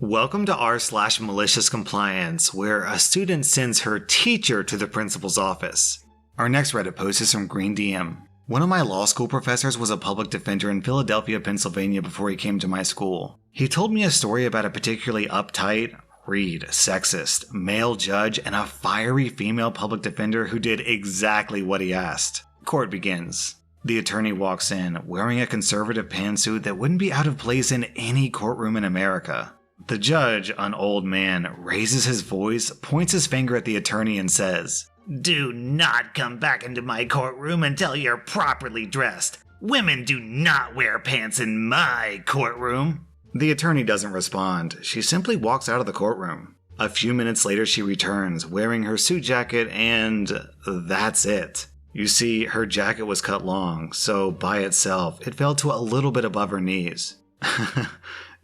Welcome to r/Maliciouscompliance, where a student sends her teacher to the principal's office. Our next Reddit post is from Green DM. One of my law school professors was a public defender in Philadelphia, Pennsylvania before he came to my school. He told me a story about a particularly uptight, sexist, male judge and a fiery female public defender who did exactly what he asked. Court begins. The attorney walks in, wearing a conservative pantsuit that wouldn't be out of place in any courtroom in America. The judge, an old man, raises his voice, points his finger at the attorney and says, "Do not come back into my courtroom until you're properly dressed. Women do not wear pants in my courtroom." The attorney doesn't respond. She simply walks out of the courtroom. A few minutes later she returns, wearing her suit jacket, and that's it. You see, her jacket was cut long, so by itself, it fell to a little bit above her knees.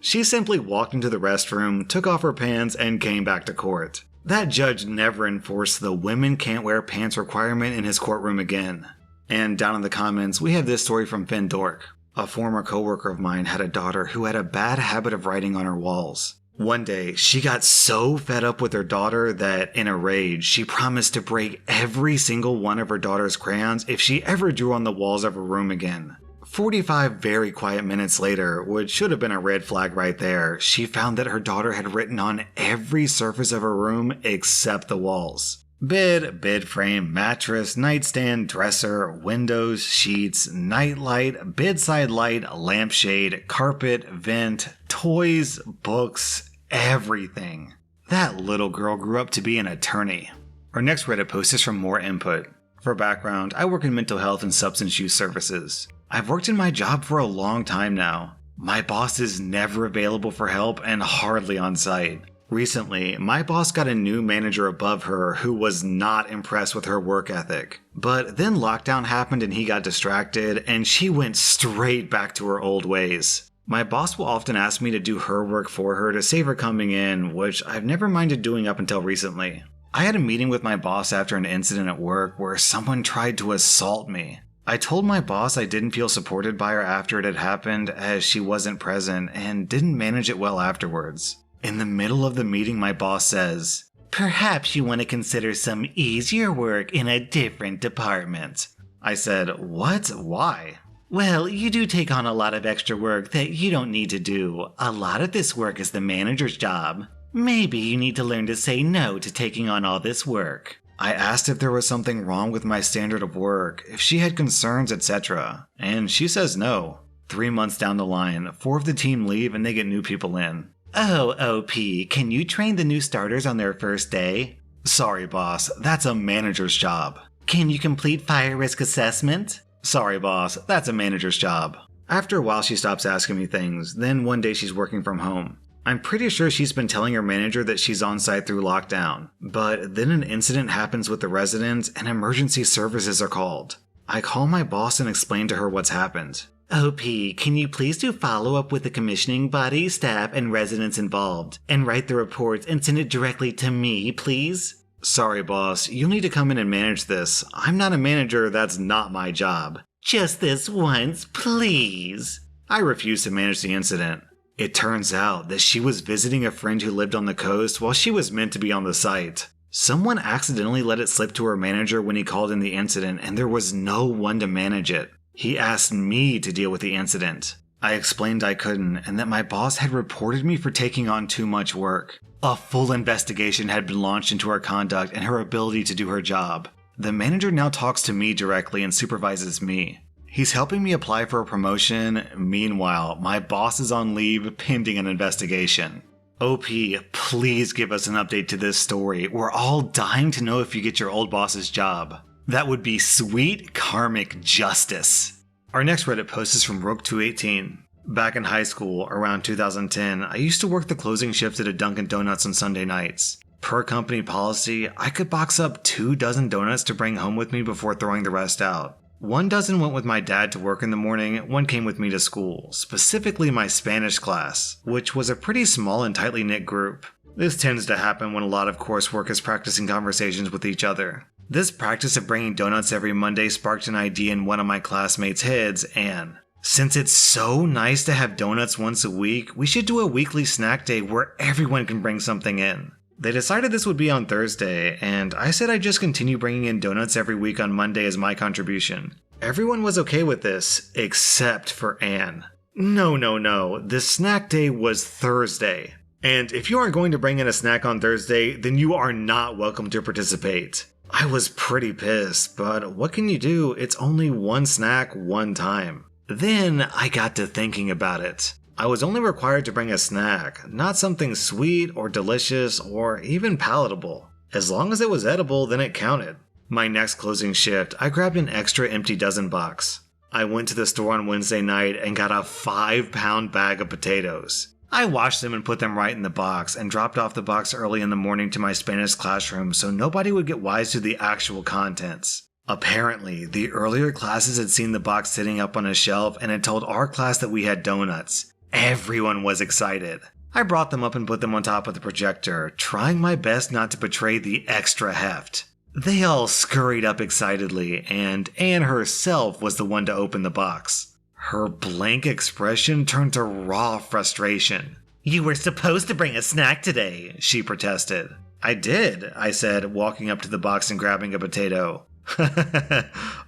She simply walked into the restroom, took off her pants, and came back to court. That judge never enforced the women can't wear pants requirement in his courtroom again. And down in the comments, we have this story from Finn Dork. A former coworker of mine had a daughter who had a bad habit of writing on her walls. One day, she got so fed up with her daughter that, in a rage, she promised to break every single one of her daughter's crayons if she ever drew on the walls of her room again. 45 very quiet minutes later, which should have been a red flag right there, she found that her daughter had written on every surface of her room except the walls. Bed frame, mattress, nightstand, dresser, windows, sheets, nightlight, bedside light, lampshade, carpet, vent, toys, books, everything. That little girl grew up to be an attorney. Our next Reddit post is from More Input. For background, I work in mental health and substance use services. I've worked in my job for a long time now. My boss is never available for help and hardly on site. Recently, my boss got a new manager above her who was not impressed with her work ethic. But then lockdown happened and he got distracted, and she went straight back to her old ways. My boss will often ask me to do her work for her to save her coming in, which I've never minded doing up until recently. I had a meeting with my boss after an incident at work where someone tried to assault me. I told my boss I didn't feel supported by her after it had happened, as she wasn't present and didn't manage it well afterwards. In the middle of the meeting, my boss says, "Perhaps you want to consider some easier work in a different department." I said, "What? Why?" "Well, you do take on a lot of extra work that you don't need to do. A lot of this work is the manager's job. Maybe you need to learn to say no to taking on all this work." I asked if there was something wrong with my standard of work, if she had concerns, etc. And she says no. 3 months down the line, 4 of the team leave and they get new people in. "Oh, OP, can you train the new starters on their first day?" "Sorry, boss, that's a manager's job." "Can you complete fire risk assessment?" "Sorry, boss, that's a manager's job." After a while, she stops asking me things, then one day she's working from home. I'm pretty sure she's been telling her manager that she's on site through lockdown, but then an incident happens with the residents and emergency services are called. I call my boss and explain to her what's happened. "OP, can you please do follow-up with the commissioning body, staff, and residents involved, and write the reports and send it directly to me, please?" "Sorry, boss, you'll need to come in and manage this. I'm not a manager, that's not my job." "Just this once, please." I refuse to manage the incident. It turns out that she was visiting a friend who lived on the coast while she was meant to be on the site. Someone accidentally let it slip to her manager when he called in the incident, and there was no one to manage it. He asked me to deal with the incident. I explained I couldn't, and that my boss had reported me for taking on too much work. A full investigation had been launched into her conduct and her ability to do her job. The manager now talks to me directly and supervises me. He's helping me apply for a promotion. Meanwhile, my boss is on leave pending an investigation. OP, please give us an update to this story. We're all dying to know if you get your old boss's job. That would be sweet karmic justice. Our next Reddit post is from Roke218. Back in high school, around 2010, I used to work the closing shift at a Dunkin' Donuts on Sunday nights. Per company policy, I could box up 2 dozen donuts to bring home with me before throwing the rest out. 1 dozen went with my dad to work in the morning, 1 came with me to school, specifically my Spanish class, which was a pretty small and tightly knit group. This tends to happen when a lot of coursework is practicing conversations with each other. This practice of bringing donuts every Monday sparked an idea in one of my classmates' heads, and Since it's so nice to have donuts once a week, we should do a weekly snack day where everyone can bring something in. They decided this would be on Thursday, and I said I'd just continue bringing in donuts every week on Monday as my contribution. Everyone was okay with this, except for Anne. No, the snack day was Thursday. And if you aren't going to bring in a snack on Thursday, then you are not welcome to participate. I was pretty pissed, but what can you do? It's only one snack, one time. Then I got to thinking about it. I was only required to bring a snack, not something sweet or delicious or even palatable. As long as it was edible, then it counted. My next closing shift, I grabbed an extra empty dozen box. I went to the store on Wednesday night and got a 5-pound bag of potatoes. I washed them and put them right in the box and dropped off the box early in the morning to my Spanish classroom so nobody would get wise to the actual contents. Apparently, the earlier classes had seen the box sitting up on a shelf and had told our class that we had donuts. Everyone was excited. I brought them up and put them on top of the projector, trying my best not to betray the extra heft. They all scurried up excitedly, and Anne herself was the one to open the box. Her blank expression turned to raw frustration. "You were supposed to bring a snack today," she protested. "I did," I said, walking up to the box and grabbing a potato.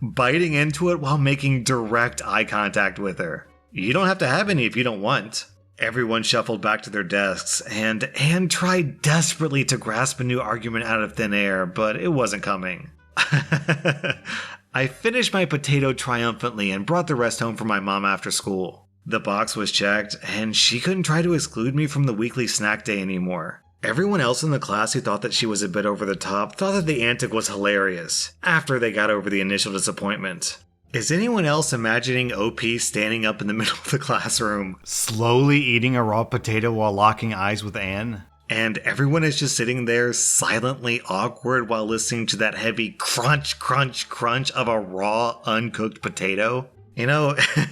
Biting into it while making direct eye contact with her. "You don't have to have any if you don't want." Everyone shuffled back to their desks, and Anne tried desperately to grasp a new argument out of thin air, but it wasn't coming. I finished my potato triumphantly and brought the rest home for my mom after school. The box was checked, and she couldn't try to exclude me from the weekly snack day anymore. Everyone else in the class who thought that she was a bit over the top thought that the antic was hilarious, after they got over the initial disappointment. Is anyone else imagining OP standing up in the middle of the classroom, slowly eating a raw potato while locking eyes with Anne? And everyone is just sitting there silently awkward while listening to that heavy crunch, crunch, crunch of a raw, uncooked potato? You know, it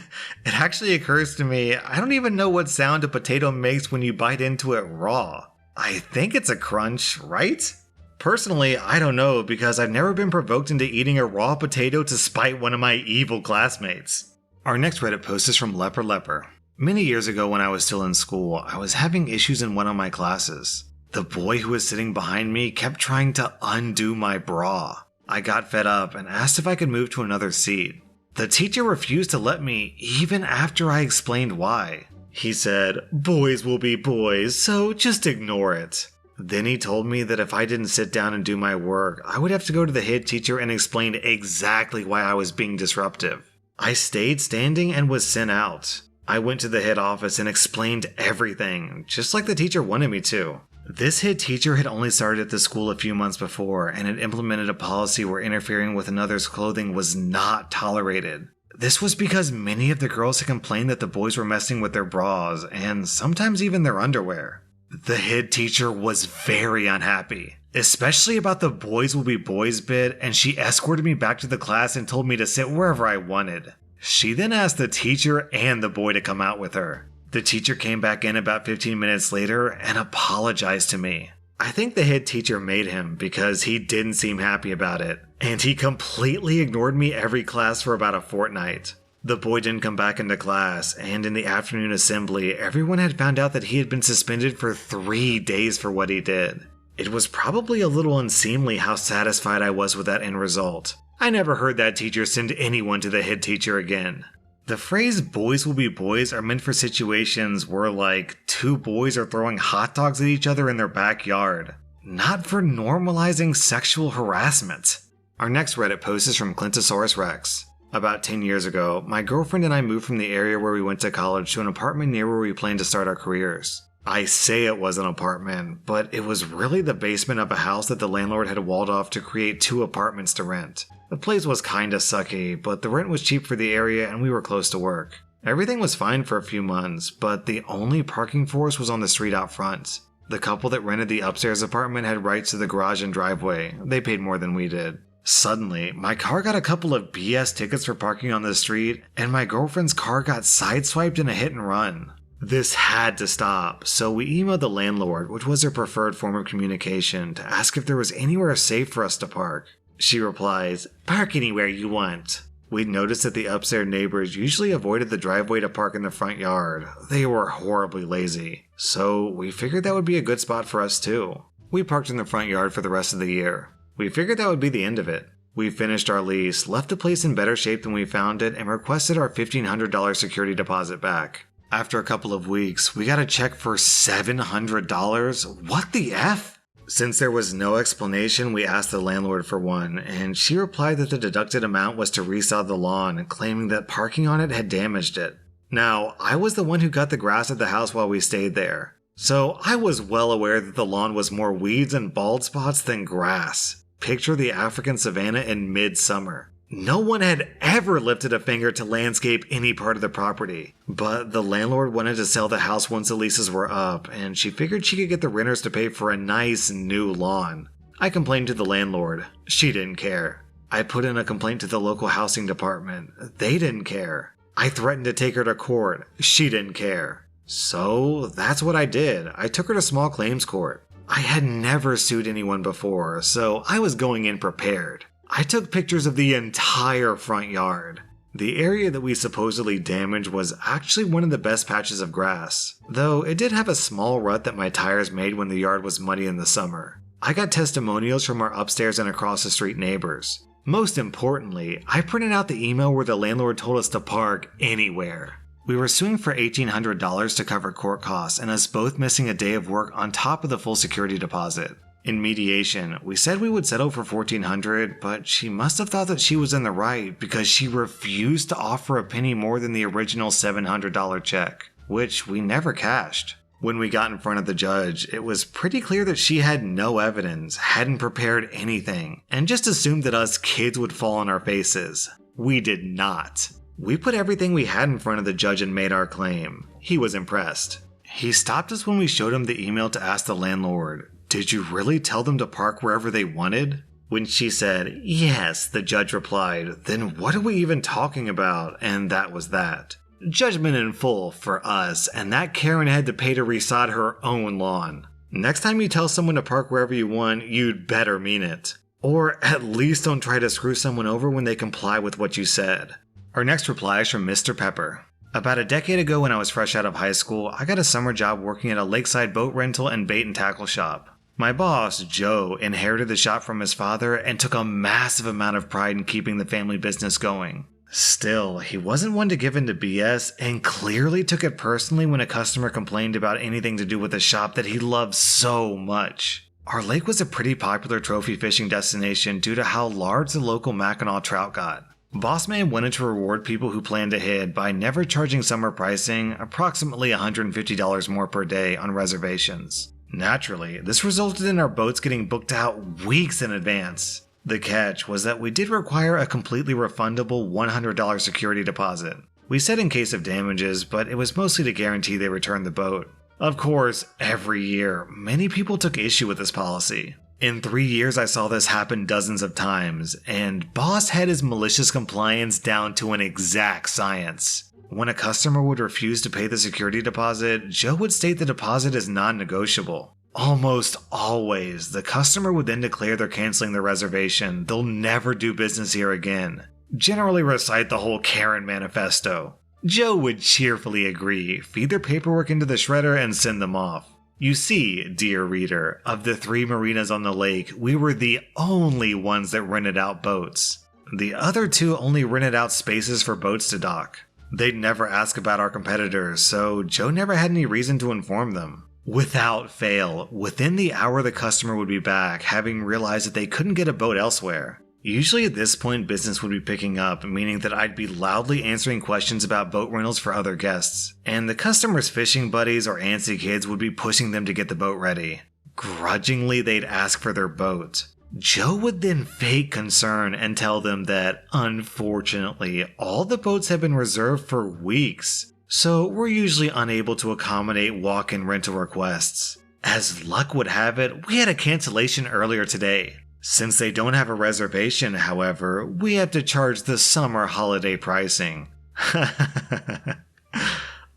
actually occurs to me, I don't even know what sound a potato makes when you bite into it raw. I think it's a crunch, right? Personally, I don't know because I've never been provoked into eating a raw potato to spite one of my evil classmates. Our next Reddit post is from Leper. Many years ago when I was still in school, I was having issues in one of my classes. The boy who was sitting behind me kept trying to undo my bra. I got fed up and asked if I could move to another seat. The teacher refused to let me even after I explained why. He said, "Boys will be boys, so just ignore it." Then he told me that if I didn't sit down and do my work, I would have to go to the head teacher and explain exactly why I was being disruptive. I stayed standing and was sent out. I went to the head office and explained everything, just like the teacher wanted me to. This head teacher had only started at the school a few months before and had implemented a policy where interfering with another's clothing was not tolerated. This was because many of the girls had complained that the boys were messing with their bras and sometimes even their underwear. The head teacher was very unhappy, especially about the boys will be boys bit, and she escorted me back to the class and told me to sit wherever I wanted. She then asked the teacher and the boy to come out with her. The teacher came back in about 15 minutes later and apologized to me. I think the head teacher made him because he didn't seem happy about it, and he completely ignored me every class for about a fortnight. The boy didn't come back into class, and in the afternoon assembly, everyone had found out that he had been suspended for 3 days for what he did. It was probably a little unseemly how satisfied I was with that end result. I never heard that teacher send anyone to the head teacher again. The phrase "boys will be boys" are meant for situations where, like, two boys are throwing hot dogs at each other in their backyard, not for normalizing sexual harassment. Our next Reddit post is from Clintosaurus Rex. About 10 years ago, my girlfriend and I moved from the area where we went to college to an apartment near where we planned to start our careers. I say it was an apartment, but it was really the basement of a house that the landlord had walled off to create 2 apartments to rent. The place was kinda sucky, but the rent was cheap for the area and we were close to work. Everything was fine for a few months, but the only parking for us was on the street out front. The couple that rented the upstairs apartment had rights to the garage and driveway. They paid more than we did. Suddenly, my car got a couple of BS tickets for parking on the street, and my girlfriend's car got sideswiped in a hit and run. This had to stop, so we emailed the landlord, which was her preferred form of communication, to ask if there was anywhere safe for us to park. She replies, "Park anywhere you want." We'd noticed that the upstairs neighbors usually avoided the driveway to park in the front yard. They were horribly lazy. So we figured that would be a good spot for us too. We parked in the front yard for the rest of the year. We figured that would be the end of it. We finished our lease, left the place in better shape than we found it, and requested our $1,500 security deposit back. After a couple of weeks, we got a check for $700? What the F? Since there was no explanation, we asked the landlord for one, and she replied that the deducted amount was to resod the lawn, claiming that parking on it had damaged it. Now, I was the one who cut the grass at the house while we stayed there, so I was well aware that the lawn was more weeds and bald spots than grass. Picture the African savanna in midsummer. No one had ever lifted a finger to landscape any part of the property, but the landlord wanted to sell the house once the leases were up, and she figured she could get the renters to pay for a nice new lawn. I complained to the landlord. She didn't care. I put in a complaint to the local housing department. They didn't care. I threatened to take her to court. She didn't care. So that's what I did. I took her to small claims court. I had never sued anyone before, so I was going in prepared. I took pictures of the entire front yard. The area that we supposedly damaged was actually one of the best patches of grass, though it did have a small rut that my tires made when the yard was muddy in the summer. I got testimonials from our upstairs and across the street neighbors. Most importantly, I printed out the email where the landlord told us to park anywhere. We were suing for $1,800 to cover court costs and us both missing a day of work on top of the full security deposit. In mediation, we said we would settle for $1,400, but she must have thought that she was in the right because she refused to offer a penny more than the original $700 check, which we never cashed. When we got in front of the judge, it was pretty clear that she had no evidence, hadn't prepared anything, and just assumed that us kids would fall on our faces. We did not. We put everything we had in front of the judge and made our claim. He was impressed. He stopped us when we showed him the email to ask the landlord, "Did you really tell them to park wherever they wanted?" When she said, "Yes," the judge replied, "Then what are we even talking about?" And that was that. Judgment in full for us, and that Karen had to pay to resod her own lawn. Next time you tell someone to park wherever you want, you'd better mean it. Or at least don't try to screw someone over when they comply with what you said. Our next reply is from Mr. Pepper. About a decade ago when I was fresh out of high school, I got a summer job working at a lakeside boat rental and bait and tackle shop. My boss, Joe, inherited the shop from his father and took a massive amount of pride in keeping the family business going. Still, he wasn't one to give in to BS and clearly took it personally when a customer complained about anything to do with the shop that he loved so much. Our lake was a pretty popular trophy fishing destination due to how large the local Mackinac trout got. Bossman wanted to reward people who planned ahead by never charging summer pricing, approximately $150 more per day on reservations. Naturally, this resulted in our boats getting booked out weeks in advance. The catch was that we did require a completely refundable $100 security deposit. We said in case of damages, but it was mostly to guarantee they returned the boat. Of course, every year, many people took issue with this policy. In 3 years, I saw this happen dozens of times, and Boss had his malicious compliance down to an exact science. When a customer would refuse to pay the security deposit, Joe would state the deposit is non-negotiable. Almost always, the customer would then declare they're canceling their reservation, they'll never do business here again. Generally recite the whole Karen manifesto. Joe would cheerfully agree, feed their paperwork into the shredder, and send them off. You see, dear reader, of the 3 marinas on the lake, we were the only ones that rented out boats. The other 2 only rented out spaces for boats to dock. They'd never ask about our competitors, so Joe never had any reason to inform them. Without fail, within the hour the customer would be back, having realized that they couldn't get a boat elsewhere. Usually at this point business would be picking up, meaning that I'd be loudly answering questions about boat rentals for other guests, and the customer's fishing buddies or antsy kids would be pushing them to get the boat ready. Grudgingly they'd ask for their boat. Joe would then fake concern and tell them that, unfortunately, all the boats have been reserved for weeks, so we're usually unable to accommodate walk-in rental requests. As luck would have it, we had a cancellation earlier today. Since they don't have a reservation, however, we have to charge the summer holiday pricing.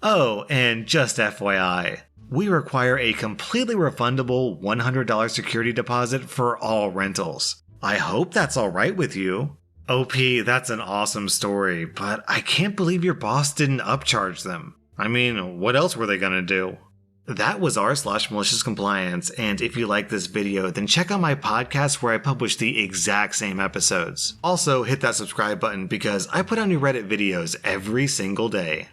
Oh, and just FYI, we require a completely refundable $100 security deposit for all rentals. I hope that's alright with you. OP, that's an awesome story, but I can't believe your boss didn't upcharge them. I mean, what else were they gonna do? That was r/malicious compliance, and if you like this video, then check out my podcast where I publish the exact same episodes. Also, hit that subscribe button because I put out new Reddit videos every single day.